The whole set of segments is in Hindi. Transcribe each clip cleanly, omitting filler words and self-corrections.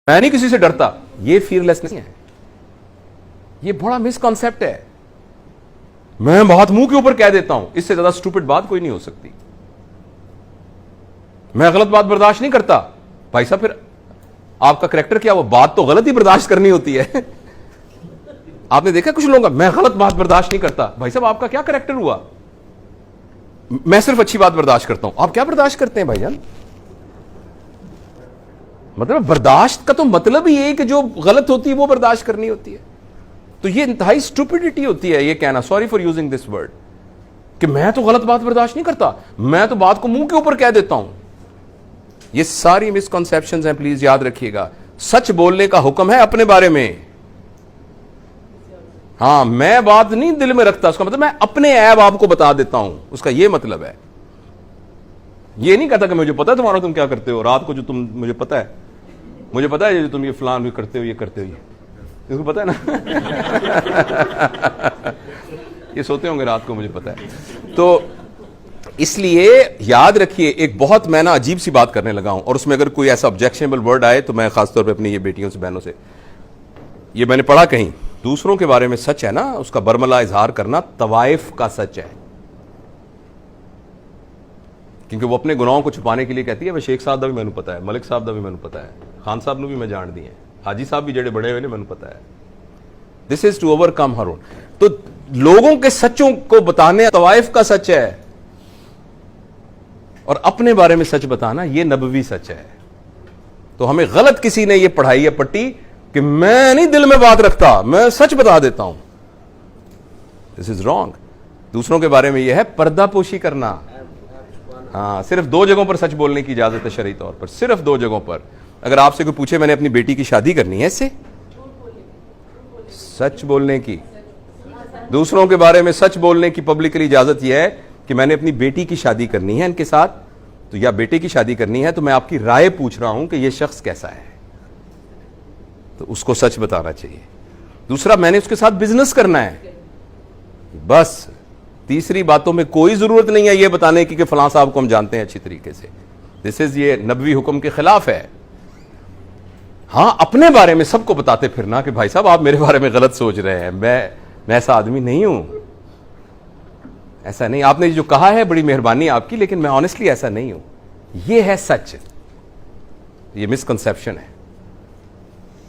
मैं नहीं किसी से डरता, ये फियरलेसनेस है। ये बड़ा मिसकॉन्सेप्ट है। मैं बात मुंह के ऊपर कह देता हूं, इससे ज्यादा स्टूपिड बात कोई नहीं हो सकती। मैं गलत बात बर्दाश्त नहीं करता। भाई साहब फिर आपका करैक्टर क्या? वो बात तो गलत ही बर्दाश्त करनी होती है। आपने देखा कुछ लोगों का, मैं गलत बात बर्दाश्त नहीं करता। भाई साहब आपका क्या करैक्टर हुआ? मैं सिर्फ अच्छी बात बर्दाश्त करता हूं। आप क्या बर्दाश्त करते हैं भाईजान? मतलब बर्दाश्त का तो मतलब ही है कि जो गलत होती है वो बर्दाश्त करनी होती है। तो ये इंतहाई स्टूपिडिटी होती है ये कहना, sorry for using this word, कि मैं तो गलत बात बर्दाश्त नहीं करता, मैं तो बात को मुंह के ऊपर कह देता हूं। ये सारी मिसकंसेप्शंस हैं, प्लीज याद रखिएगा। सच बोलने का हुक्म है अपने बारे में। हाँ, मैं बात नहीं दिल में रखता, उसका मतलब मैं अपने ऐब आपको बता देता हूं, उसका ये मतलब है। ये नहीं कहता कि मुझे पता है तुम्हारा तुम क्या करते हो, रात को जो तुम मुझे पता है जो तुम ये फलान भी करते हो, ये करते हो, ये पता है ना। ये सोते होंगे रात को, मुझे पता है। तो इसलिए याद रखिए, एक बहुत मैं ना अजीब सी बात करने लगा हूं, और उसमें अगर कोई ऐसा ऑब्जेक्शनेबल वर्ड आए तो मैं खासतौर पे अपनी ये बेटियों से, बहनों से, ये मैंने पढ़ा कहीं, दूसरों के बारे में सच है ना, उसका बरमला इजहार करना तवाइफ का सच है। क्योंकि वो अपने गुनाहों को छुपाने के लिए कहती है, शेख साहब का भी मैंने पता है, मलिक साहब का भी मैंने पता है, खान साहब ने भी मैं जान दी है, हाजी साहब भी जड़े बड़े हुए ने मैंने पता है। This is to overcome her own. तो लोगों के सच्चों को बताने तवाइफ का सच है, और अपने बारे में सच बताना ये नबवी सच है। तो हमें गलत किसी ने ये पढ़ाई है पट्टी कि मैं नहीं दिल में बात रखता, मैं सच बता देता हूं। This is wrong. दूसरों के बारे में यह है पर्दापोशी करना। हाँ, सिर्फ 2 जगहों पर सच बोलने की इजाजत है शरई तौर पर, सिर्फ 2 जगहों पर। अगर आपसे कोई पूछे मैंने अपनी बेटी की शादी करनी है, इससे सच बोलने की, दूसरों के बारे में सच बोलने की पब्लिकली इजाजत यह है कि मैंने अपनी बेटी की शादी करनी है इनके साथ, तो या बेटे की शादी करनी है, तो मैं आपकी राय पूछ रहा हूं कि यह शख्स कैसा है, तो उसको सच बताना चाहिए। दूसरा, मैंने उसके साथ बिजनेस करना है, बस। तीसरी बातों में कोई जरूरत नहीं है यह बताने की कि फलां साहब को हम जानते हैं अच्छी तरीके से। दिस इज, ये नबवी हुक्म के खिलाफ है। हां, अपने बारे में सबको बताते फिरना कि भाई साहब आप मेरे बारे में गलत सोच रहे हैं, मैं ऐसा आदमी नहीं हूं, ऐसा नहीं। आपने जो कहा है बड़ी मेहरबानी आपकी, लेकिन मैं ऑनेस्टली ऐसा नहीं हूं। यह है सच। ये मिसकंसेप्शन है।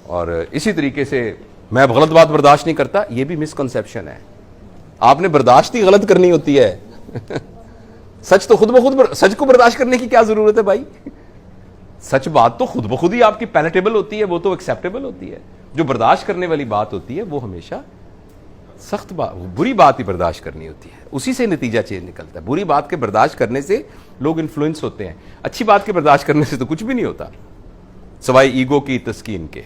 और इसी तरीके से मैं गलत बात बर्दाश्त नहीं करता, यह भी मिसकंसेप्शन है। आपने बर्दाश्त ही गलत करनी होती है। सच तो खुद ब खुद, सच को बर्दाश्त करने की क्या जरूरत है भाई? सच बात तो खुद ब खुद ही आपकी पैलेटेबल होती है, वो तो एक्सेप्टेबल होती है। जो बर्दाश्त करने वाली बात होती है वो हमेशा सख्त बात, बुरी बात ही बर्दाश्त करनी होती है, उसी से नतीजा चेंज निकलता है। बुरी बात के बर्दाश्त करने से लोग इन्फ्लुएंस होते हैं, अच्छी बात के बर्दाश्त करने से तो कुछ भी नहीं होता, सवाई ईगो की तस्कीन के।